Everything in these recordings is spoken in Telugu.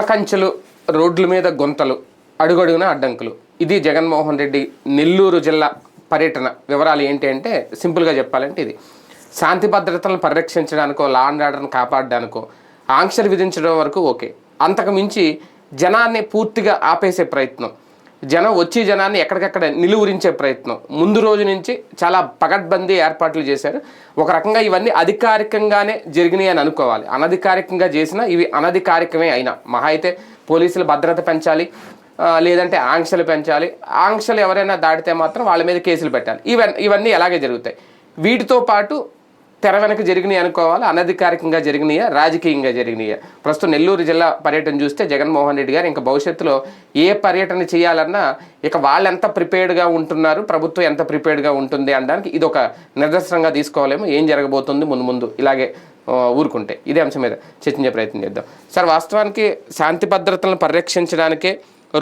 ముళ్ళకంచెలు, రోడ్ల మీద గుంతలు, అడుగడుగున అడ్డంకులు. ఇది జగన్మోహన్ రెడ్డి నెల్లూరు జిల్లా పర్యటన వివరాలు ఏంటి అంటే, సింపుల్గా చెప్పాలంటే ఇది శాంతి భద్రతలను పరిరక్షించడానికో, లా అండ్ ఆర్డర్ని కాపాడడానికో, ఆంక్షలు విధించడం వరకు ఓకే. అంతకు మించి జనాన్ని పూర్తిగా ఆపేసే ప్రయత్నం, జనాన్ని ఎక్కడికక్కడ నిలువరించే ప్రయత్నం ముందు రోజు నుంచి చాలా పకడ్బందీ ఏర్పాట్లు చేశారు. ఒక రకంగా ఇవన్నీ అధికారికంగానే జరిగినాయి అని అనుకోవాలి. అనధికారికంగా చేసినా ఇవి అనధికారికమే అయినా, మహా అయితే పోలీసులు భద్రత పెంచాలి, లేదంటే ఆంక్షలు పెంచాలి. ఆంక్షలు ఎవరైనా దాటితే మాత్రం వాళ్ళ మీద కేసులు పెట్టాలి. ఇవన్నీ ఎలాగే జరుగుతాయి. వీటితో పాటు తెర వెనక జరిగినాయి అనుకోవాలి. అనధికారికంగా జరిగినాయా, రాజకీయంగా జరిగినాయా. ప్రస్తుతం నెల్లూరు జిల్లా పర్యటన చూస్తే జగన్మోహన్ రెడ్డి గారు ఇంకా భవిష్యత్తులో ఏ పర్యటన చేయాలన్నా ఇక వాళ్ళు ఎంత ప్రిపేర్డ్గా ఉంటున్నారు, ప్రభుత్వం ఎంత ప్రిపేర్డ్గా ఉంటుంది అనడానికి ఇది ఒక నిదర్శనంగా తీసుకోవాలేమో. ఏం జరగబోతుంది ముందు ఇలాగే ఊరుకుంటే. ఇదే అంశం మీద చర్చించే ప్రయత్నం చేద్దాం. సార్, వాస్తవానికి శాంతి భద్రతలను పరిరక్షించడానికే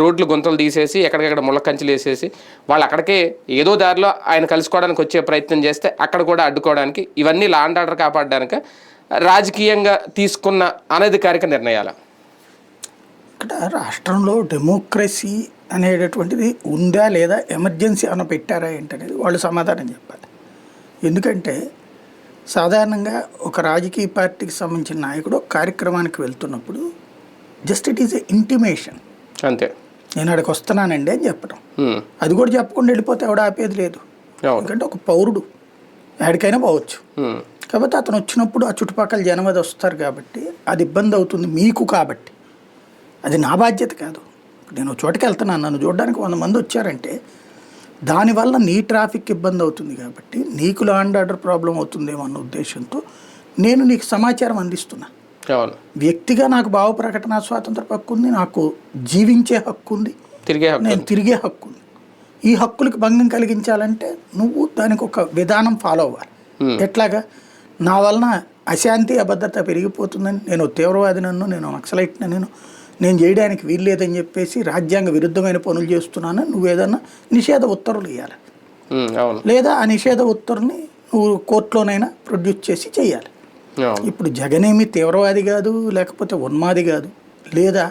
రోడ్లు గుంతలు తీసేసి ఎక్కడికక్కడ ముళ్ళకంచెలు వేసేసి వాళ్ళు అక్కడికే ఏదో దారిలో ఆయన కలుసుకోవడానికి వచ్చే ప్రయత్నం చేస్తే అక్కడ కూడా అడ్డుకోవడానికి, ఇవన్నీ లా అండ్ ఆర్డర్ కాపాడడానికి రాజకీయంగా తీసుకున్న అనధికారిక నిర్ణయాలు. ఇక్కడ రాష్ట్రంలో డెమోక్రసీ అనేటటువంటిది ఉందా లేదా, ఎమర్జెన్సీ అన్న పెట్టారా ఏంటనేది వాళ్ళు సమాధానం చెప్పాలి. ఎందుకంటే సాధారణంగా ఒక రాజకీయ పార్టీకి సంబంధించిన నాయకుడు కార్యక్రమానికి వెళ్తున్నప్పుడు just it is a intimation, అంతే. నేను అక్కడికి వస్తున్నానండి అని చెప్పడం. అది కూడా చెప్పకుండా వెళ్ళిపోతే ఎవడ ఆపేది లేదు. ఎందుకంటే ఒక పౌరుడు ఎక్కడికైనా పోవచ్చు. కాబట్టి అతను వచ్చినప్పుడు ఆ చుట్టుపక్కల జనం అది వస్తారు కాబట్టి అది ఇబ్బంది అవుతుంది మీకు. కాబట్టి అది నా బాధ్యత కాదు. నేను చోటుకి వెళ్తున్నాను, నన్ను చూడడానికి 100 మంది వచ్చారంటే దానివల్ల నీ ట్రాఫిక్ ఇబ్బంది అవుతుంది కాబట్టి నీకు లా అండ్ ఆర్డర్ ప్రాబ్లం అవుతుందేమో అన్న ఉద్దేశంతో నేను నీకు సమాచారం అందిస్తున్నా. వ్యక్తిగా నాకు భావ ప్రకటన స్వాతంత్ర హక్కు ఉంది, నాకు జీవించే హక్కు ఉంది, నేను తిరిగే హక్కు ఉంది. ఈ హక్కులకు భంగం కలిగించాలంటే నువ్వు దానికి ఒక విధానం ఫాలో అవ్వాలి. ఎట్లాగా, నా వలన అశాంతి అభద్రత పెరిగిపోతుందని, నేను తీవ్రవాదినన్ను, నేను నక్సలైట్ని, నేను చేయడానికి వీల్లేదని చెప్పేసి రాజ్యాంగ విరుద్ధమైన పనులు చేస్తున్నాను, నువ్వు ఏదన్నా నిషేధ ఉత్తర్వులు ఇవ్వాలి. లేదా ఆ నిషేధ ఉత్తర్వుని నువ్వు కోర్టులోనైనా ప్రొడ్యూస్ చేసి చేయాలి. ఇప్పుడు జగనేమి తీవ్రవాది కాదు, లేకపోతే ఉన్మాది కాదు. లేదా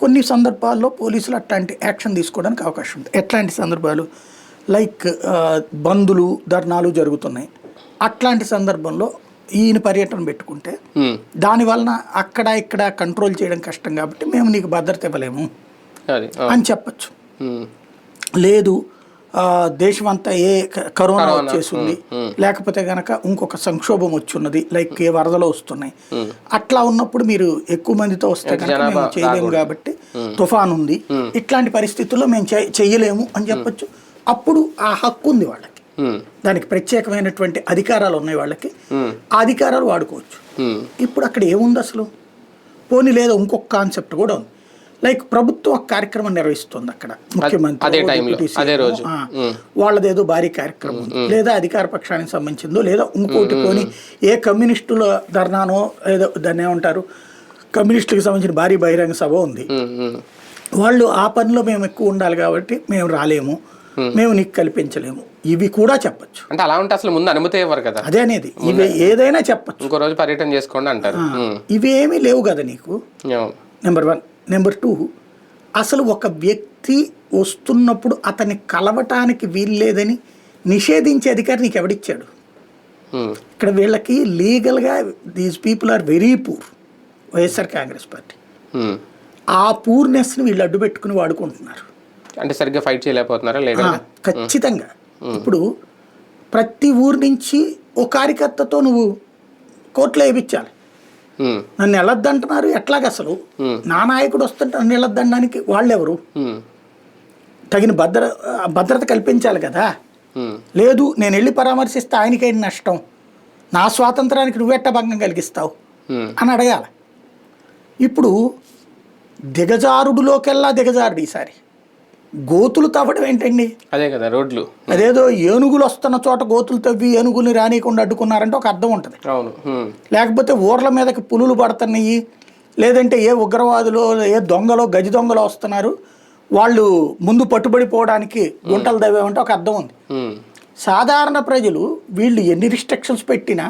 కొన్ని సందర్భాల్లో పోలీసులు అట్లాంటి యాక్షన్ తీసుకోవడానికి అవకాశం ఉంది. ఎట్లాంటి సందర్భాలు, లైక్ బందులు, ధర్నాలు జరుగుతున్నాయి. అట్లాంటి సందర్భంలో ఈయన పర్యటన పెట్టుకుంటే దానివలన అక్కడ ఇక్కడ కంట్రోల్ చేయడం కష్టం కాబట్టి మేము నీకు భద్రత ఇవ్వలేము అని చెప్పచ్చు. లేదు, దేశమంతా కరోనా వచ్చేసింది, లేకపోతే కనుక ఇంకొక సంక్షోభం వచ్చున్నది, లైక్ వరదలు వస్తున్నాయి, అట్లా ఉన్నప్పుడు మీరు ఎక్కువ మందితో వస్తే కనుక మేము చేయలేము కాబట్టి, తుఫాన్ ఉంది, ఇట్లాంటి పరిస్థితుల్లో మేము చెయ్యలేము అని చెప్పొచ్చు. అప్పుడు ఆ హక్కు ఉంది వాళ్ళకి, దానికి ప్రత్యేకమైనటువంటి అధికారాలు ఉన్నాయి వాళ్ళకి, ఆ అధికారాలు వాడుకోవచ్చు. ఇప్పుడు అక్కడ ఏముంది అసలు? పోనీ లేదా ఇంకొక కాన్సెప్ట్ కూడా ఉంది. లైక్ ప్రభుత్వం ఒక కార్యక్రమం నిర్వహిస్తుంది అక్కడ, ముఖ్యమంత్రి వాళ్ళదేదో భారీ కార్యక్రమం, లేదా అధికార పక్షానికి సంబంధించిందో, లేదా ఇంకోటి పోని ఏ కమ్యూనిస్టుల ధర్నానో ఏదో దాన్ని ఏమంటారు, కమ్యూనిస్టులకు సంబంధించిన భారీ బహిరంగ సభ ఉంది. వాళ్ళు ఆ పనిలో మేము ఎక్కువ ఉండాలి కాబట్టి మేము రాలేము, మేము నీకు కల్పించలేము, ఇవి కూడా చెప్పచ్చు. అంటే అలా ఉంటే అసలు ముందు అనుమతి ఇవ్వరు కదా. అదే అనేది, ఇవి ఏదైనా చెప్పచ్చు. ఇంకో రోజు పర్యటన చేసుకోండి అంటారు. ఇవేమీ లేవు కదా నీకు, నెంబర్ 1. నెంబర్ 2, అసలు ఒక వ్యక్తి వస్తున్నప్పుడు అతన్ని కలవటానికి వీల్లేదని నిషేధించే అధికారి నీకు ఎవడిచ్చాడు? ఇక్కడ వీళ్ళకి లీగల్గా these people are very poor. YSR Congress Party ఆ పూర్నెస్ని వీళ్ళు అడ్డు పెట్టుకుని వాడుకుంటున్నారు. అంటే సరిగ్గా ఫైట్ చేయలేకపోతున్నారా? ఖచ్చితంగా. ఇప్పుడు ప్రతి ఊరు నుంచి ఓ కార్యకర్తతో నువ్వు కోర్టులో వేయించాలి. నన్ను వెళ్ళొద్దంటున్నారు, ఎట్లాగ అసలు? నా నాయకుడు వస్తుంటే నన్ను వెళ్ళొద్దనడానికి వాళ్ళెవరు? తగిన భద్రత కల్పించాలి కదా. లేదు, నేను వెళ్ళి పరామర్శిస్తే ఆయనకైనా నష్టం, నా స్వాతంత్రానికి నువ్వెట్ట భంగం కలిగిస్తావు అని అడగాలి. ఇప్పుడు దిగజారుడులోకెల్లా దిగజారుడు ఈసారి. గోతులు తవ్వడం ఏంటండి? అదే కదా రోడ్లు. అదేదో ఏనుగులు వస్తున్న చోట గోతులు తవ్వి ఏనుగుల్ని రానియకుండా అడ్డుకున్నారంటే ఒక అర్థం ఉంటుంది. లేకపోతే ఊర్ల మీదకి పులులు పడుతున్నాయి, లేదంటే ఏ ఉగ్రవాదులు, ఏ దొంగలో, గజ దొంగలు వస్తున్నారు, వాళ్ళు ముందు పట్టుబడిపోవడానికి గుంటలు తవ్వేమంటే ఒక అర్థం ఉంది. సాధారణ ప్రజలు వీళ్ళు ఎన్ని రిస్ట్రిక్షన్స్ పెట్టినా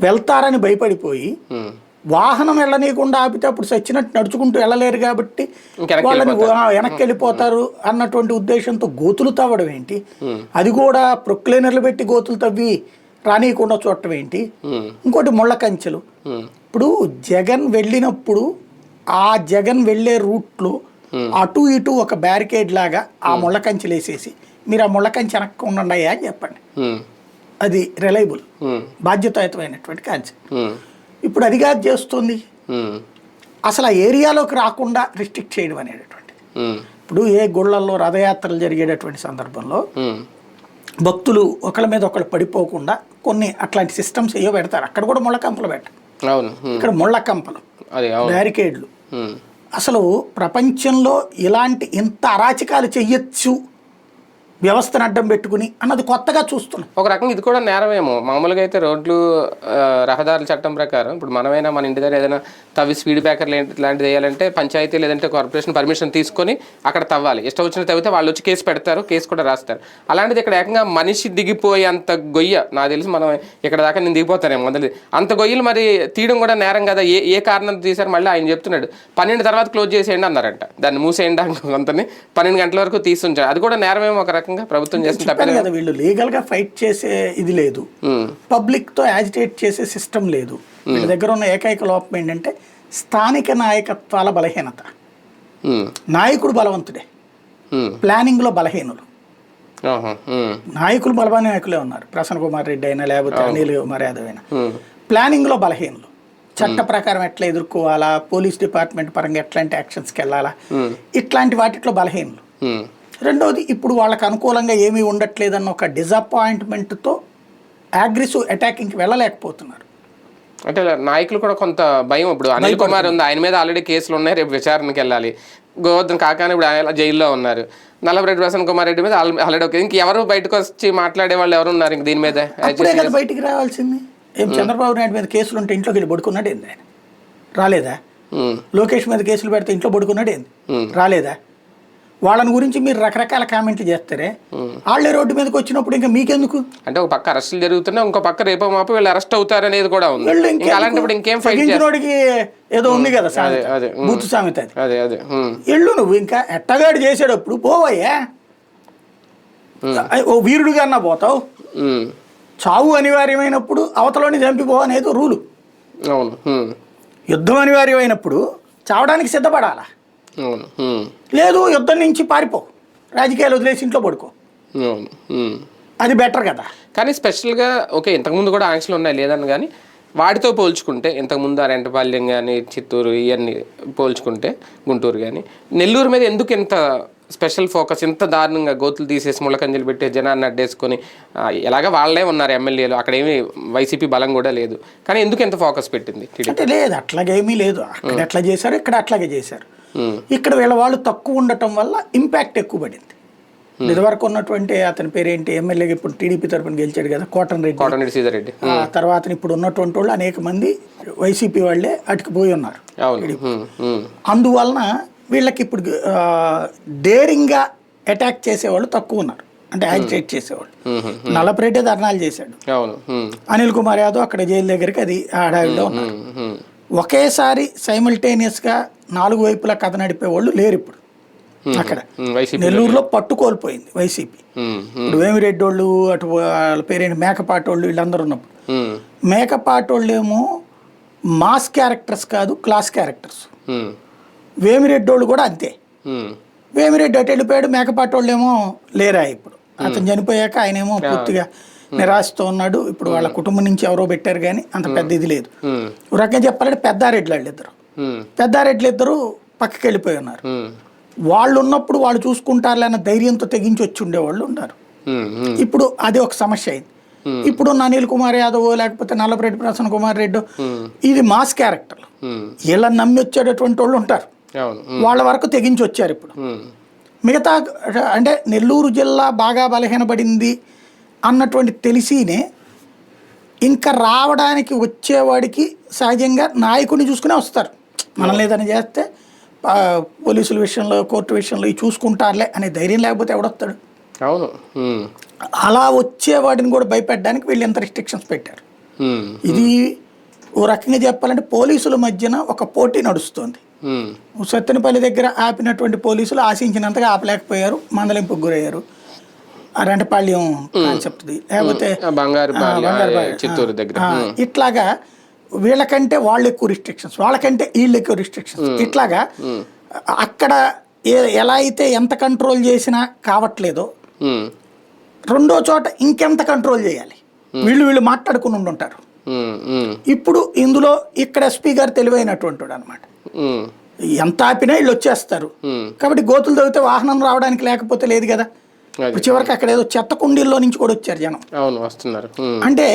వెళ్తారని భయపడిపోయి వాహనం వెళ్ళనీయకుండా ఆపితే అప్పుడు చచ్చినట్టు నడుచుకుంటూ వెళ్ళలేరు కాబట్టి వాళ్ళని వెనక్కి వెళ్ళిపోతారు అన్నటువంటి ఉద్దేశంతో గోతులు తవ్వడం ఏంటి, అది కూడా ప్రొక్లైనర్లు పెట్టి గోతులు తవ్వి రానియకుండా చూడటం ఏంటి, ఇంకోటి ముళ్ళ కంచెలు. ఇప్పుడు జగన్ వెళ్ళినప్పుడు ఆ జగన్ వెళ్ళే రూట్లో అటు ఇటు ఒక బ్యారికేడ్ లాగా ఆ ముళ్ళ కంచెలు వేసేసి మీరు ఆ ముళ్ళ కంచె వెనక్కి ఉండండి అని చెప్పండి, అది రిలయబుల్ బాధ్యతాయుతమైనటువంటి కాన్సెప్ట్. ఇప్పుడు అది కాదు చేస్తుంది, అసలు ఆ ఏరియాలోకి రాకుండా రిస్ట్రిక్ట్ చేయడం అనేటటువంటిది. ఇప్పుడు ఏ గుళ్ళల్లో రథయాత్రలు జరిగేటటువంటి సందర్భంలో భక్తులు ఒకళ్ళ మీద ఒకళ్ళు పడిపోకుండా కొన్ని అట్లాంటి సిస్టమ్స్ ఏవో పెడతారు, అక్కడ కూడా ముళ్ళ కంపలు పెట్టారు, ఇక్కడ ముళ్ళ కంపలు బ్యారికేడ్లు. అసలు ప్రపంచంలో ఇలాంటి ఇంత అరాచకాలు చెయ్యొచ్చు వ్యవస్థను అడ్డం పెట్టుకుని అన్నది కొత్తగా చూస్తున్నాం. ఒక రకంగా ఇది కూడా నేరమేమో. మామూలుగా అయితే రోడ్లు రహదారుల చట్టం ప్రకారం ఇప్పుడు మనమైనా మన ఇంటి దగ్గర ఏదైనా తవ్వి స్పీడ్ బ్రేకర్లు ఇలాంటిది వేయాలంటే పంచాయతీ లేదంటే కార్పొరేషన్ పర్మిషన్ తీసుకొని అక్కడ తవ్వాలి. ఇష్టం వచ్చిన తవ్వితే వాళ్ళు వచ్చి కేసు పెడతారు, కేసు కూడా రాస్తారు. అలాంటిది ఇక్కడ ఏకంగా మనిషి దిగిపోయే అంత గొయ్య, నాకు తెలిసి మనం ఇక్కడ దాకా నేను దిగిపోతానేమో మొదలు అంత గొయ్యలు మరి తీయడం కూడా నేరం కదా. ఏ కారణం తీశారు మళ్ళీ ఆయన చెప్తున్నాడు 12 తర్వాత క్లోజ్ చేసేయండి అన్నారంట, దాన్ని మూసేయండి అంతని 12 గంటల వరకు తీసుంచారు. అది కూడా నేరమేమో ఒక రకంగా ప్రభుత్వం చేస్తుంది కదా. వీళ్ళు లీగల్ గా ఫైట్ చేసే ఇది లేదు, పబ్లిక్ తో యాజిటేట్ చేసే సిస్టమ్ లేదు. వీళ్ళ దగ్గర ఉన్న ఏకైక లోపం ఏంటంటే స్థానిక నాయకత్వాల బలహీనత. నాయకుడు బలవంతుడే, ప్లానింగ్ లో బలహీనులు. నాయకులు బలమైన నాయకులే ఉన్నారు, ప్రసన్న కుమార్ రెడ్డి అయినా లేకపోతే అనిల్ కుమార్ యాదవ్ అయినా. ప్లానింగ్ లో బలహీనులు, చట్ట ప్రకారం ఎట్లా ఎదుర్కోవాలా, పోలీస్ డిపార్ట్మెంట్ పరంగా ఎట్లాంటి యాక్షన్స్కి వెళ్ళాలా, ఇట్లాంటి వాటిలో బలహీనులు. రెండవది ఇప్పుడు వాళ్ళకి అనుకూలంగా ఏమీ ఉండట్లేదన్న ఒక డిసప్పాయింట్మెంట్తో అగ్రెసివ్ అటాకింగ్కి వెళ్ళలేకపోతున్నారు. అంటే నాయకులు కూడా కొంత భయం. ఇప్పుడు అనిల్ కుమార్ ఉంది, ఆయన మీద ఆల్రెడీ కేసులు ఉన్నాయి, రేపు విచారణకి వెళ్ళాలి. గోవర్ధన్ కాకాని ఇప్పుడు ఆయన జైల్లో ఉన్నారు. నల్లబరెడ్డి ప్రసన్న కుమార్ రెడ్డి మీద ఆల్రెడీ ఓకే, ఇంకెవరు బయటకు వచ్చి మాట్లాడే వాళ్ళు ఎవరు ఉన్నారు ఇంక దీని మీద? బయటికి రావాల్సింది ఏం? చంద్రబాబు నాయుడు మీద కేసులు ఉంటే ఇంట్లోకి వెళ్ళి పడుకున్నాడు ఏంది? ఆయన రాలేదా? లోకేష్ మీద కేసులు పెడితే ఇంట్లో పడుకున్నాడు ఏంది? రాలేదా? వాళ్ళని గురించి మీరు రకరకాల కామెంట్లు చేస్తారే, వాళ్ళే రోడ్డు మీదకి వచ్చినప్పుడు ఇంకా మీకెందుకు? అంటే ఒక పక్క అరెస్టులు జరుగుతున్నాయి, ఇంకో పక్క రేపో మాపో వీళ్ళు అరెస్ట్ అవుతారు అనేది కూడా ఉంది. అలాంటప్పుడు ఇంకేం ఫైట్ ఏదో ఉంది కదా బూత్ సామెత, అది ఎళ్ళు నువ్వు ఇంకా ఎట్టగాడు చేసేటప్పుడు పోవయ్యా, ఓ వీరుడుగా అన్నా పోతావు. చావు అనివార్యమైనప్పుడు అవతలని చంపిపో అనేది రూలు. యుద్ధం అనివార్యమైనప్పుడు చావడానికి సిద్ధపడాలా. లేదు యుద్ధం నుంచి పారిపో, రాజకీయాలు వదిలేసి ఇంట్లో పడుకో, అది బెటర్ కదా. కానీ స్పెషల్గా ఓకే ఇంతకుముందు కూడా ఆంక్షలు ఉన్నాయి లేదని, కానీ వాటితో పోల్చుకుంటే ఇంతకుముందు రెంటపాలెం కానీ చిత్తూరు ఇవన్నీ పోల్చుకుంటే గుంటూరు కానీ నెల్లూరు మీద ఎందుకు ఇంత స్పెషల్ ఫోకస్, ఇంత దారుణంగా గోతులు తీసేసి ముళ్ళకంజలు పెట్టే జనాన్ని అడ్డేసుకొని, ఎలాగ వాళ్ళే ఉన్నారు ఎమ్మెల్యేలు, అక్కడ ఏమీ వైసీపీ బలం కూడా లేదు, కానీ ఎందుకు ఎంత ఫోకస్ పెట్టింది? అంటే లేదు అట్లాగేమీ లేదు, అక్కడ ఎట్లా చేశారు ఇక్కడ అట్లాగే చేశారు. ఇక్కడ వీళ్ళ వాళ్ళు తక్కువ ఉండటం వల్ల ఇంపాక్ట్ ఎక్కువ పడింది. ఇదివరకు ఉన్నటువంటి అతని పేరేంటి ఎమ్మెల్యేగా ఇప్పుడు టీడీపీ తరఫున గెలిచాడు కదా కోటరెడ్డి, తర్వాత ఇప్పుడు ఉన్నటువంటి వాళ్ళు అనేక మంది వైసీపీ వాళ్ళే అటుకుపోయి ఉన్నారు. అందువలన వీళ్ళకి ఇప్పుడు డేరింగ్గా అటాక్ చేసేవాళ్ళు తక్కువ ఉన్నారు, అంటే యాజిటేట్ చేసేవాళ్ళు. నల్లపరెడ్డి ధర్నాలు చేశాడు, అనిల్ కుమార్ యాదవ్ అక్కడ జైలు దగ్గరికి అది హడావిడిలో ఉన్నారు. ఒకేసారి సైమల్టేనియస్గా 4 వైపులా కథ నడిపే వాళ్ళు లేరు ఇప్పుడు. అక్కడ నెల్లూరులో పట్టు కోల్పోయింది వైసీపీ. ఇప్పుడు వేమిరెడ్డి వాళ్ళు, అటు వాళ్ళ పేరేంటి మేకపాటి వాళ్ళు, వీళ్ళందరూ ఉన్నప్పుడు మేకపాటి వాళ్ళు ఏమో మాస్ క్యారెక్టర్స్ కాదు, క్లాస్ క్యారెక్టర్స్. వేమిరెడ్డి వాళ్ళు కూడా అంతే. వేమిరెడ్డి అటు వెళ్ళిపోయాడు, మేకపాటి వాళ్ళు ఏమో లేరా ఇప్పుడు. అతను చనిపోయాక ఆయన ఏమో పూర్తిగా నిరాశతో ఉన్నాడు. ఇప్పుడు వాళ్ళ కుటుంబం నుంచి ఎవరో పెట్టారు కానీ అంత పెద్ద ఇది లేదు. ఒక రకంగా చెప్పాలంటే పెద్దారెడ్లు ఇద్దరు పక్కకి వెళ్ళిపోయి ఉన్నారు. వాళ్ళు ఉన్నప్పుడు వాళ్ళు చూసుకుంటారులే అన్న ధైర్యంతో తెగించి వచ్చి ఉండేవాళ్ళు ఉన్నారు. ఇప్పుడు అది ఒక సమస్య అయింది. ఇప్పుడు అనిల్ కుమార్ యాదవ్ లేకపోతే నల్లపరెడ్డి ప్రసన్న కుమార్ రెడ్డి, ఇది మాస్ క్యారెక్టర్లు, వీళ్ళని నమ్మి వచ్చేటటువంటి వాళ్ళు ఉంటారు, వాళ్ళ వరకు తెగించి వచ్చారు. ఇప్పుడు మిగతా అంటే నెల్లూరు జిల్లా బాగా బలహీనపడింది అన్నటువంటి తెలిసినే ఇంకా రావడానికి వచ్చేవాడికి సహజంగా నాయకుడిని చూసుకునే వస్తారు. మనం లేదని చేస్తే పోలీసుల విషయంలో కోర్టు విషయంలో ఇవి చూసుకుంటారులే అనే ధైర్యం లేకపోతే ఎవడొస్తాడు? అవును. అలా వచ్చేవాడిని కూడా భయపెట్టడానికి వీళ్ళు ఎంత రిస్ట్రిక్షన్స్ పెట్టారు. ఇది ఓ రకంగా చెప్పాలంటే పోలీసుల మధ్యన ఒక పోటీ నడుస్తుంది. సత్తెనపల్లి దగ్గర ఆపినటువంటి పోలీసులు ఆశించినంతగా ఆపలేకపోయారు, మందలింపుకు గురయ్యారు. రెంటపాళ్యం కాన్సెప్ట్ది, లేకపోతే చిత్తూరు దగ్గర ఇట్లాగా వీళ్ళకంటే వాళ్ళు ఎక్కువ రిస్ట్రిక్షన్స్, వాళ్ళకంటే వీళ్ళు ఎక్కువ రిస్ట్రిక్షన్స్. ఇట్లాగా అక్కడ ఎలా అయితే ఎంత కంట్రోల్ చేసినా కావట్లేదో రెండో చోట ఇంకెంత కంట్రోల్ చేయాలి, వీళ్ళు మాట్లాడుకుని ఉండుంటారు. ఇప్పుడు ఇందులో ఇక్కడ ఎస్పీ గారు తెలివైనటువంటి అనమాట. ఎంత ఆపినా వీళ్ళు వచ్చేస్తారు కాబట్టి గోతులు తవ్వితే వాహనం రావడానికి లేకపోతే లేదు కదా. ఇప్పుడు చివరికి అక్కడ ఏదో చెత్త కుండీల్లో నుంచి కూడా వచ్చారు జనం. వస్తున్నారు అంటే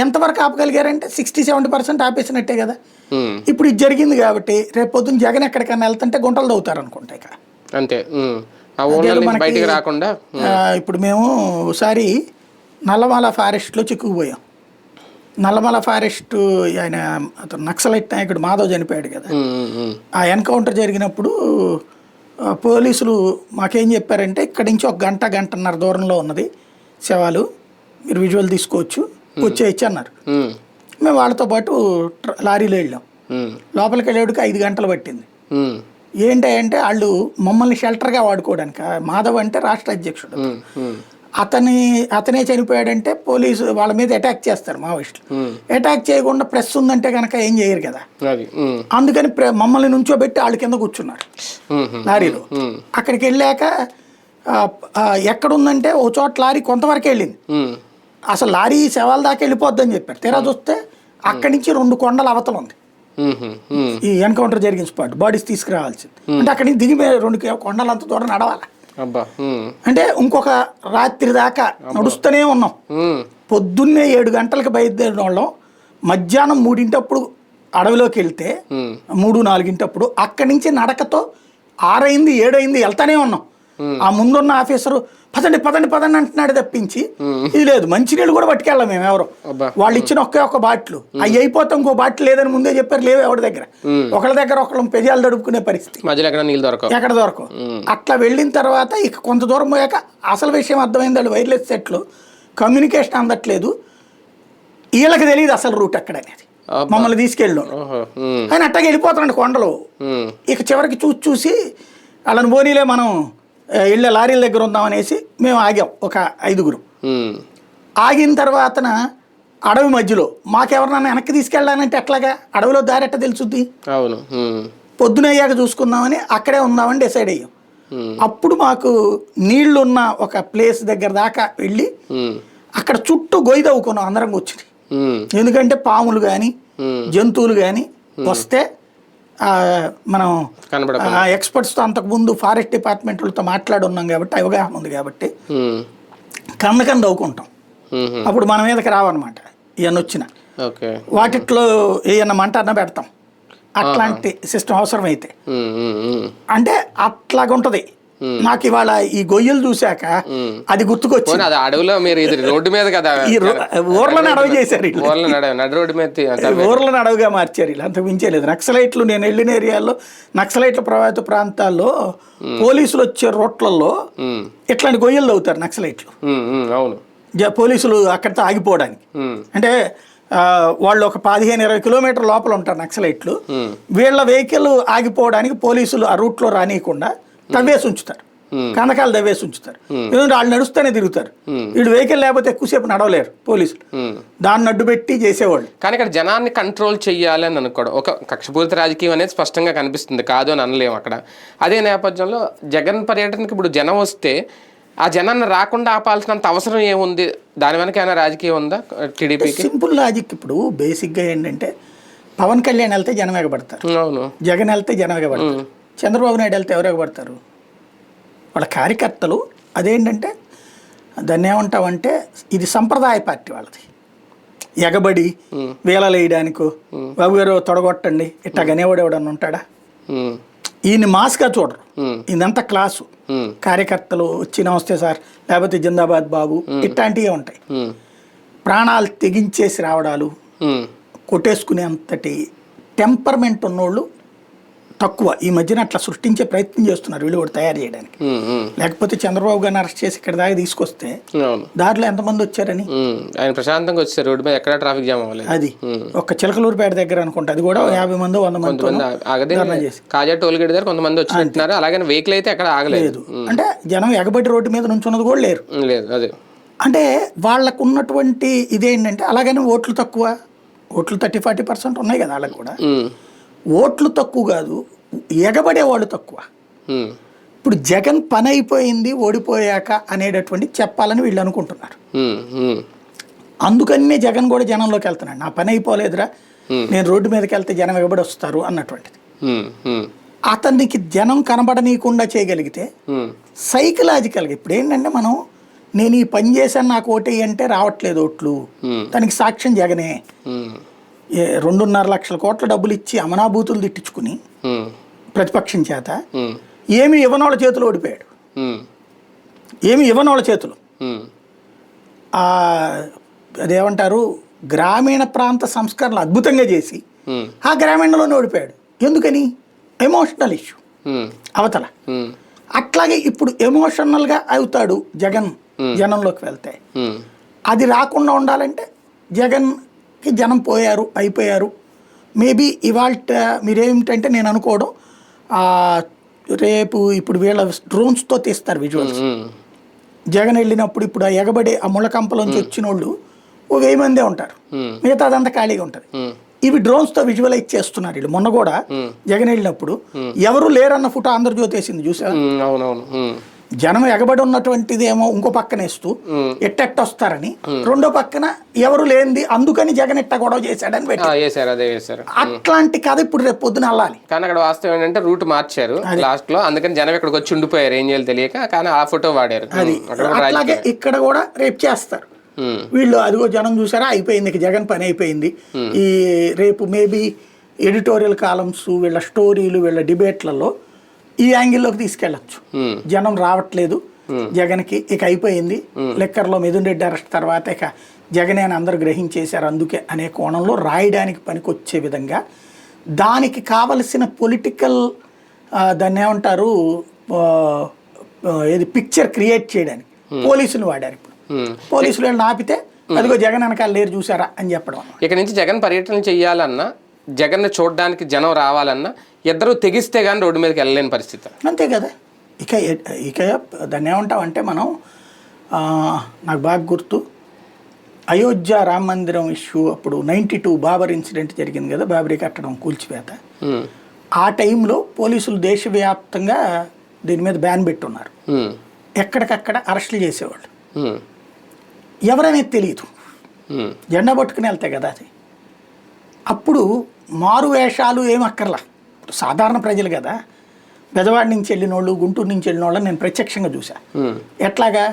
ఎంతవరకు ఆపగలిగారంటే 60-70% ఆపేసినట్టే కదా. ఇప్పుడు ఇది జరిగింది కాబట్టి రేపు పొద్దున్న జగన్ ఎక్కడికైనా వెళ్తుంటే గుంటలు తవ్వుతారు అనుకుంటా ఇక అంతే. ఇప్పుడు మేము ఒకసారి నల్లమల ఫారెస్ట్లో చిక్కుకుపోయాం. నల్లమల ఫారెస్ట్ ఆయన అతను నక్సలైట్ నాయకుడు మాధవ్ చనిపోయాడు కదా. ఆ ఎన్కౌంటర్ జరిగినప్పుడు పోలీసులు మాకేం చెప్పారంటే ఇక్కడి నుంచి 1 గంటన్నర దూరంలో ఉన్నది శవాలు, మీరు విజువల్ తీసుకోవచ్చు, వచ్చేయచ్చు అన్నారు. మేము వాళ్ళతో పాటు లారీలో వెళ్ళాం. లోపలికి వెళ్ళేటికి 5 గంటలు పట్టింది. ఏంటంటే వాళ్ళు మమ్మల్ని షెల్టర్గా వాడుకోవడానికి, మాధవ్ అంటే రాష్ట్ర అధ్యక్షుడు, అతనే చనిపోయాడంటే పోలీసు వాళ్ళ మీద అటాక్ చేస్తారు మావోయిస్టులు. అటాక్ చేయకుండా ప్రెస్ ఉందంటే కనుక ఏం చేయరు కదా. అందుకని మమ్మల్ని నుంచోబెట్టి వాళ్ళ కింద కూర్చున్నారు లారీలో. అక్కడికి వెళ్ళాక ఎక్కడుందంటే ఓ చోట లారీ కొంతవరకు వెళ్ళింది, అసలు లారీ శవాల దాకా వెళ్ళిపోద్దని చెప్పారు. తీరా చూస్తే అక్కడి నుంచి 2 కొండల అవతల ఉంది ఈ ఎన్కౌంటర్ జరిగిన స్పాట్, బాడీస్ తీసుకురావాల్సింది. అంటే అక్కడి నుంచి దిగి 2 కొండలు అంత దూరం నడవాలి. అంటే ఇంకొక రాత్రి దాకా నడుస్తూనే ఉన్నాం. పొద్దున్నే 7 గంటలకు బయలుదేరిన వాళ్ళం, మధ్యాహ్నం 3 అడవిలోకి వెళ్తే 3-4 అక్కడి నుంచి నడకతో 6 అయింది 7 అయింది వెళ్తానే ఉన్నాం. ఆ ముందున్న ఆఫీసరు పదండి పదండి పదండి అంటున్నాడు తప్పించి ఇది లేదు. మంచినీళ్ళు కూడా పట్టుకెళ్ళాం మేము ఎవరు. వాళ్ళు ఇచ్చిన ఒక్క బాటిల్ అవి అయిపోతే ఇంకో బాటిల్ లేదని ముందే చెప్పారు, లేవు ఎవరి దగ్గర. ఒకళ్ళ దగ్గర ఒకళ్ళం పెజాలు తడుపుకునే పరిస్థితి, ఎక్కడ దొరకవు. అట్లా వెళ్ళిన తర్వాత ఇక కొంత దూరం పోయాక అసలు విషయం అర్థమైంది. వాళ్ళు వైర్లెస్ సెట్లు కమ్యూనికేషన్ అందట్లేదు, వీళ్ళకి తెలియదు అసలు రూట్ ఎక్కడ అనేది. మమ్మల్ని తీసుకెళ్ళాం ఆయన అట్టగా వెళ్ళిపోతున్నాడు కొండలు. ఇక చివరికి చూసి వాళ్ళని పోనీలే మనం వెళ్ళే లారీల దగ్గర ఉందామనేసి మేము ఆగాం, ఒక 5గురు. ఆగిన తర్వాత అడవి మధ్యలో మాకెవరినన్నా వెనక్కి తీసుకెళ్ళాలంటే ఎట్లాగా, అడవిలో దారి ఎట్ట తెలుసుద్ది. పొద్దునయ్యాక చూసుకుందామని అక్కడే ఉందామని డిసైడ్ అయ్యాం. అప్పుడు మాకు నీళ్లున్న ఒక ప్లేస్ దగ్గర దాకా వెళ్ళి అక్కడ చుట్టూ గొయ్యి తవ్వుకున్నాం అందరం కూర్చుని. ఎందుకంటే పాములు కానీ జంతువులు కానీ వస్తే మనం ఎక్స్పర్ట్స్తో అంతకుముందు ఫారెస్ట్ డిపార్ట్మెంట్ వాళ్ళతో మాట్లాడి ఉన్నాం కాబట్టి అవగాహన ఉంది కాబట్టి కన్నకం తవ్వుకుంటాం. అప్పుడు మన మీదకి రావన్నమాట ఇవన్నీ వచ్చిన వాటిట్లో ఏమన్నా మంట అన్న పెడతాం, అట్లాంటి సిస్టమ్ అవసరమైతే. అంటే అట్లాగుంటది. నాకు ఇవాళ ఈ గొయ్యలు చూశాక అది గుర్తుకొచ్చింది. అడవిలో మీరు రోడ్డు మీద కదా ఊర్లను అడవి చేశారు, ఊర్లను అడవిగా మార్చారు. ఇలా అంతకు మించేలేదు. నక్సలైట్లు నేను వెళ్ళిన ఏరియాలో నక్సలైట్ల ప్రభావిత ప్రాంతాల్లో పోలీసులు వచ్చే రోడ్లలో ఇట్లాంటి గొయ్యలు తవ్వుతారు నక్సలైట్లు. పోలీసులు అక్కడితో ఆగిపోవడానికి. అంటే వాళ్ళు ఒక 15-20 కిలోమీటర్ లోపల ఉంటారు నక్సలైట్లు. వీళ్ళ వెహికల్ ఆగిపోవడానికి పోలీసులు ఆ రూట్లో రానియకుండా తవ్వేసి ఉంచుతారు, కందకాలు తవ్వేసి ఉంచుతారు. ఎందుకంటే వాళ్ళు నడుస్తూనే తిరుగుతారు, వీళ్ళు వెహికల్ లేకపోతే ఎక్కువసేపు నడవలేరు పోలీసులు. దాన్ని అడ్డు పెట్టి చేసేవాళ్ళు. కానీ ఇక్కడ జనాన్ని కంట్రోల్ చెయ్యాలి అని అనుకోవడం ఒక కక్షపూరిత రాజకీయం అనేది స్పష్టంగా కనిపిస్తుంది, కాదు అని అనలేము అక్కడ. అదే నేపథ్యంలో జగన్ పర్యటనకి ఇప్పుడు జనం వస్తే ఆ జనాన్ని రాకుండా ఆపాల్సినంత అవసరం ఏముంది? దాని వెనక ఏమైనా రాజకీయం ఉందా టీడీపీకి? Simple logic. ఇప్పుడు బేసిక్గా ఏంటంటే పవన్ కళ్యాణ్ వెళ్తే జనం ఎగబడతారు, జగన్ వెళ్తే జనం ఎగబడతారు, చంద్రబాబు నాయుడు వెళ్తే ఎవరు ఎగబడతారు? వాళ్ళ కార్యకర్తలు. అదేంటంటే దాన్ని ఏమంటామంటే ఇది సంప్రదాయ పార్టీ వాళ్ళది. ఎగబడి వేళలు వేయడానికో బాబు గారు తొడగొట్టండి ఇట్టా గనేవాడు ఎవడన్నా ఉంటాడా? ఈయన మాస్గా చూడరు, ఇదంతా క్లాసు. కార్యకర్తలు వచ్చి నమస్తే సార్ లేకపోతే జిందాబాద్ బాబు ఇట్లాంటివే ఉంటాయి. ప్రాణాలు తెగించేసి రావడాలు, కొట్టేసుకునే అంతటి టెంపర్మెంట్ ఉన్నోళ్ళు తక్కువ. ఈ మధ్యన అట్లా సృష్టించే ప్రయత్నం చేస్తున్నారు వీళ్ళు కూడా తయారు చేయడానికి. లేకపోతే చంద్రబాబు గారిని అరెస్ట్ చేసి ఇక్కడ దాకా తీసుకొస్తే దారిలో ఎంతమంది వచ్చారని ఆయన ప్రశాంతంగా వచ్చారు, రోడ్డు మీద ఎక్కడ ట్రాఫిక్ జామ్ అవ్వలేదు. అది ఒక చిలకలూరుపేట దగ్గర అనుకుంటా, అది కూడా 50 మంది 100 మంది కాజా టోల్ గేట్ దగ్గర కొంతమంది వచ్చినట్టున్నారు. అలాగే వెహికల్ అయితే ఎక్కడ ఆగలేదు. అంటే జనం ఎగబడి రోడ్డు మీద నుంచున్నది కూడా లేరు. లేదు అదే అంటే వాళ్ళకు ఉన్నటువంటి ఇదేంటంటే, అలాగని ఓట్లు తక్కువ, ఓట్లు 30-40% ఉన్నాయి కదా వాళ్ళకి కూడా. ఓట్లు తక్కువ కాదు, ఎగబడే వాళ్ళు తక్కువ. ఇప్పుడు జగన్ పని అయిపోయింది ఓడిపోయాక అనేటటువంటి చెప్పాలని వీళ్ళు అనుకుంటున్నారు. అందుకనే జగన్ కూడా జనంలోకి వెళ్తున్నాడు. నా పని అయిపోలేదురా, నేను రోడ్డు మీదకి వెళ్తే జనం ఎగబడి వస్తారు అన్నటువంటిది. అతనికి జనం కనబడనీయకుండా చేయగలిగితే సైకలాజికల్గా ఇప్పుడు ఏంటంటే, మనం నేను ఈ పని చేశాను నాకు ఓటే అంటే రావట్లేదు ఓట్లు, దానికి సాక్ష్యం జగనే. 2.5 లక్షల కోట్ల డబ్బులు ఇచ్చి అమనాభూతులు తిట్టించుకుని ప్రతిపక్షం చేత ఏమి ఇవ్వనోళ్ళ చేతులు ఓడిపోయాడు. ఏమి ఇవ్వనోళ్ళ చేతులు అదేమంటారు, గ్రామీణ ప్రాంత సంస్కరణలు అద్భుతంగా చేసి ఆ గ్రామీణలోనే ఓడిపోయాడు. ఎందుకని? ఎమోషనల్ ఇష్యూ అవతల. అట్లాగే ఇప్పుడు ఎమోషనల్గా అవుతాడు జగన్ జనంలోకి వెళ్తే. అది రాకుండా ఉండాలంటే జగన్కి జనం పోయారు, అయిపోయారు. మేబీ ఇవాళ మీరేమిటంటే నేను అనుకోవడం, రేపు ఇప్పుడు వీళ్ళ డ్రోన్స్తో తీస్తారు విజువల్స్. జగన్ వెళ్ళినప్పుడు ఇప్పుడు ఆ ఎగబడే ఆ ముళ్ళకంపలోంచి వచ్చిన వాళ్ళు 1000 మందే ఉంటారు, మిగతా అదంతా ఖాళీగా ఉంటుంది. ఇవి డ్రోన్స్తో విజువలైజ్ చేస్తున్నారు వీళ్ళు. మొన్న కూడా జగన్ వెళ్ళినప్పుడు ఎవరు లేరన్న ఫోటో ఆంధ్రజ్యోతి వేసింది చూసారు. జనం ఎగబడి ఉన్నటువంటిది ఏమో ఇంకో పక్కన వేస్తూ ఎట్టెట్ట వస్తారని, రెండో పక్కన ఎవరు లేనిది అందుకని జగన్ ఎట్ట గొడవ చేశాడని పెట్టారు. అట్లాంటి కథ ఇప్పుడు రేపు పొద్దున వెళ్ళాలి. కానీ అక్కడ వాస్తవం ఏంటంటే రూట్ మార్చారు లాస్ట్ లో, అందుకని జనం ఇక్కడికి వచ్చి ఉండిపోయారు ఏం చేయాలి తెలియక. కానీ ఆ ఫోటో వాడారు. అట్లాగే ఇక్కడ కూడా రేపు చేస్తారు వీళ్ళు. అదిగో జనం చూసారా, అయిపోయింది, జగన్ పని అయిపోయింది. ఈ రేపు మేబీ ఎడిటోరియల్ కాలమ్స్, వీళ్ళ స్టోరీలు, వీళ్ళ డిబేట్లలో ఈ యాంగిల్లోకి తీసుకెళ్ళచ్చు. జనం రావట్లేదు జగన్కి, ఇక అయిపోయింది, లెక్కర్లో మిథున్ రెడ్డి అరెస్ట్ తర్వాత ఇక జగనే అని అందరూ గ్రహించేశారు అందుకే అనే కోణంలో రాయడానికి పనికొచ్చే విధంగా దానికి కావలసిన పొలిటికల్ దాన్ని ఏమంటారు ఏది పిక్చర్ క్రియేట్ చేయడానికి పోలీసులు వాడారు. ఇప్పుడు పోలీసులు వెళ్ళి ఆపితే అదిగో జగన్ వెనకాల లేరు చూసారా అని చెప్పడం. ఇక నుంచి జగన్ పర్యటన చెయ్యాలన్నా, జగన్ చూడడానికి జనం రావాలన్నా ఇద్దరు తెగిస్తే కానీ రోడ్డు మీదకి వెళ్ళలేని పరిస్థితి. అంతే కదా. ఇక ఇక దాన్ని ఏమంటామంటే మనం, నాకు బాగా గుర్తు అయోధ్య రామ మందిరం ఇష్యూ అప్పుడు 92 బాబర్ ఇన్సిడెంట్ జరిగింది కదా, బాబరీ కట్టడం కూల్చివేత. ఆ టైంలో పోలీసులు దేశవ్యాప్తంగా దీని మీద బ్యాన్ పెట్టున్నారు. ఎక్కడికక్కడ అరెస్టులు చేసేవాళ్ళు. ఎవరనేది తెలియదు, జెండా పట్టుకుని వెళ్తాయి కదా అది. అప్పుడు మారు వేషాలు ఏం అక్కర్లా, సాధారణ ప్రజలు కదా, బెజవాడ నుంచి వెళ్ళిన వాళ్ళు, గుంటూరు నుంచి వెళ్ళిన వాళ్ళని నేను ప్రత్యక్షంగా చూసా. ఎట్లాగా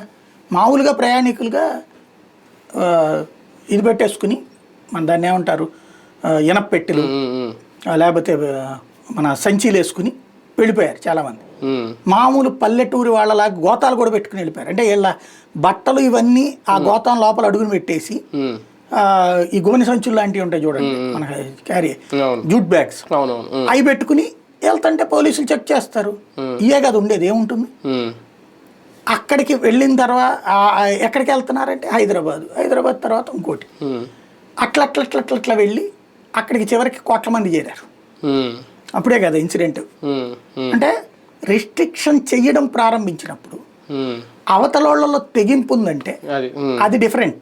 మామూలుగా ప్రయాణికులుగా ఇది పెట్టేసుకుని, మన దాన్ని ఏమంటారు ఎనపెట్టెలు లేకపోతే మన సంచీలు వేసుకుని వెళ్ళిపోయారు చాలామంది. మామూలు పల్లెటూరి వాళ్ళలాగా గోతాలు కూడా పెట్టుకుని వెళ్ళిపోయారు. అంటే వీళ్ళ బట్టలు ఇవన్నీ ఆ గోతం లోపల అడుగుని పెట్టేసి, ఈ గోనె సంచులు లాంటివి ఉంటాయి చూడండి మన క్యారీ జూట్ బ్యాగ్స్, అవి పెట్టుకుని వెళ్తుంటే పోలీసులు చెక్ చేస్తారు. ఇయే కదా ఉండేది, ఏముంటుంది. అక్కడికి వెళ్ళిన తర్వాత ఎక్కడికి వెళ్తున్నారంటే హైదరాబాద్ తర్వాత ఇంకోటి, అట్లా వెళ్ళి అక్కడికి చివరికి కోట్ల మంది చేరారు. అప్పుడే కదా ఇన్సిడెంట్. అంటే రిస్ట్రిక్షన్ చెయ్యడం ప్రారంభించినప్పుడు అవతలలో తెగింపు ఉందంటే అది డిఫరెంట్.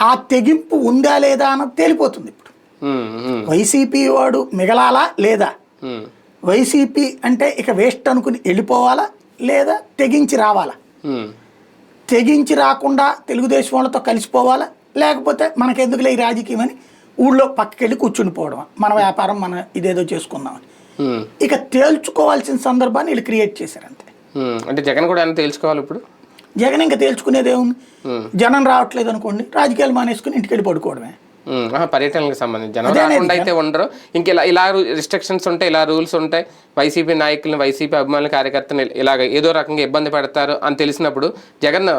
ఆ తెగింపు ఉందా లేదా అన్నది తేలిపోతుంది. ఇప్పుడు వైసీపీ వాడు మిగలాలా లేదా, వైసీపీ అంటే ఇక వేస్ట్ అనుకుని వెళ్ళిపోవాలా లేదా తెగించి రావాలా, తెగించి రాకుండా తెలుగుదేశం వాళ్ళతో కలిసిపోవాలా, లేకపోతే మనకెందుకులే ఈ రాజకీయం అని ఊళ్ళో పక్కకెళ్ళి కూర్చుండిపోవడం, మన వ్యాపారం మన ఇదేదో చేసుకుందామని. ఇక తేల్చుకోవాల్సిన సందర్భాన్ని వీళ్ళు క్రియేట్ చేశారు అంతే. అంటే జగన్ కూడా తెలుసుకోవాలి. ఇప్పుడు జగన్ ఇంకా తేల్చుకునేది ఏముంది, జనం రావట్లేదు అనుకోండి, రాజకీయాలు మానేసుకుని ఇంటికి వెళ్ళి పడుకోవడమే. పర్యటనకు సంబంధించి జనం రాకుండా అయితే ఉండరు. ఇంక ఇలా రిస్ట్రిక్షన్స్ ఉంటాయి, ఇలా రూల్స్ ఉంటాయి, వైసీపీ నాయకులను, వైసీపీ అభిమానుల కార్యకర్తలు ఇలాగ ఏదో రకంగా ఇబ్బంది పెడతారు అని తెలిసినప్పుడు జగన్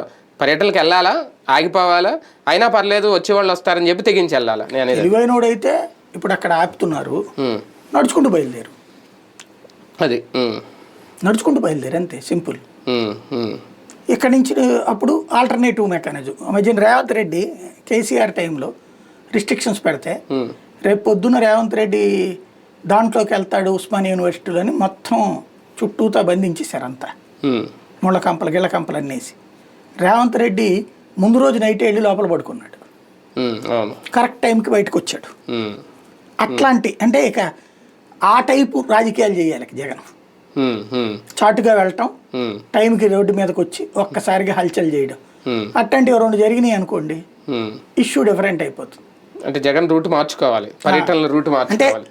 పర్యటనకు వెళ్ళాలా, ఆగిపోవాలా, అయినా పర్లేదు వచ్చేవాళ్ళు వస్తారని చెప్పి తెగించి వెళ్ళాలా. నేను తెలివైనోడైతే ఇప్పుడు అక్కడ ఆపుతున్నారు, నడుచుకుంటూ బయలుదేరు. అది నడుచుకుంటూ బయలుదేరి అంతే సింపుల్. ఉమ్, ఉమ్, ఇక్కడి నుంచి అప్పుడు ఆల్టర్నేటివ్ మెకానిజం మధ్యన రేవంత్ రెడ్డి కేసీఆర్ టైంలో రిస్ట్రిక్షన్స్ పెడితే రేపు పొద్దున్న రేవంత్ రెడ్డి దాంట్లోకి వెళ్తాడు ఉస్మానియా యూనివర్సిటీలో అని మొత్తం చుట్టూతా బంధించేశారు అంతా, ముళ్ళ కంపలు గిళ్ళ కంపలు అన్నేసి. రేవంత్ రెడ్డి ముందు రోజు నైట్ వెళ్ళి లోపల పడుకున్నాడు, కరెక్ట్ టైంకి బయటకు వచ్చాడు. అట్లాంటి అంటే ఇక ఆ టైపు రాజకీయాలు చేయాలి జగన్. చాటుగా వెళ్ళటం, టైంకి రోడ్డు మీదకి వచ్చి ఒక్కసారిగా హల్చల్ చేయడం, అట్లాంటివి 2 జరిగినాయి అనుకోండి, ఇష్యూ డిఫరెంట్ అయిపోతుంది. అంటే జగన్ రూట్ మార్చుకోవాలి, పర్యటనల రూట్ మార్చుకోవాలి.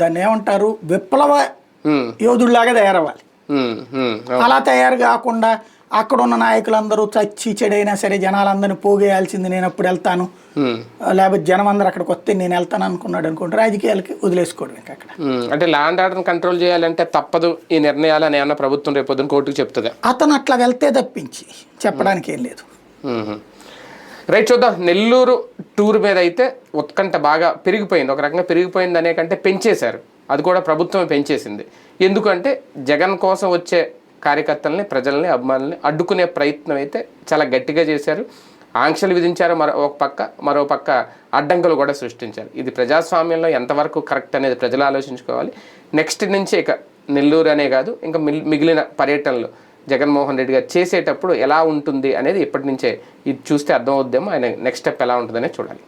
దాన్ని ఏమంటారు, విప్లవ యోధుడిలాగా తయారవ్వాలి. అలా తయారు కాకుండా అక్కడ ఉన్న నాయకులందరూ చచ్చి చెడైనా సరే జనాలందరినీ పోగేయాల్సింది, నేను అప్పుడు వెళ్తాను, లేకపోతే జనం అందరూ అక్కడికి వస్తే నేను వెళ్తాను అనుకున్నాడు అనుకుంటే రాజకీయాలకి వదిలేసుకోవడం ఇంకా అక్కడ. అంటే ల్యాండ్ ఆర్డర్ కంట్రోల్ చేయాలంటే తప్పదు ఈ నిర్ణయాలు అని ఏమన్నా ప్రభుత్వం రేపు పొద్దున కోర్టుకు చెప్తుంది. అతను అట్లా వెళ్తే తప్పించి చెప్పడానికి ఏం లేదు. రైట్, చూద్దాం. నెల్లూరు టూర్ మీద అయితే ఉత్కంఠ బాగా పెరిగిపోయింది. ఒక రకంగా పెరిగిపోయింది అనే కంటే పెంచేశారు, అది కూడా ప్రభుత్వమే పెంచేసింది. ఎందుకంటే జగన్ కోసం వచ్చే కార్యకర్తల్ని, ప్రజల్ని, అభిమానుల్ని అడ్డుకునే ప్రయత్నం అయితే చాలా గట్టిగా చేశారు. ఆంక్షలు విధించారు మరో పక్క అడ్డంకులు కూడా సృష్టించారు. ఇది ప్రజాస్వామ్యంలో ఎంతవరకు కరెక్ట్ అనేది ప్రజలు ఆలోచించుకోవాలి. నెక్స్ట్ నుంచి ఇక నెల్లూరు అనే కాదు, ఇంకా మిగిలిన పర్యటనలు జగన్మోహన్ రెడ్డి గారు చేసేటప్పుడు ఎలా ఉంటుంది అనేది ఇప్పటి నుంచే ఇది చూస్తే అర్థమవుద్దేమో ఆయన నెక్స్ట్ స్టెప్ ఎలా ఉంటుందనే చూడాలి.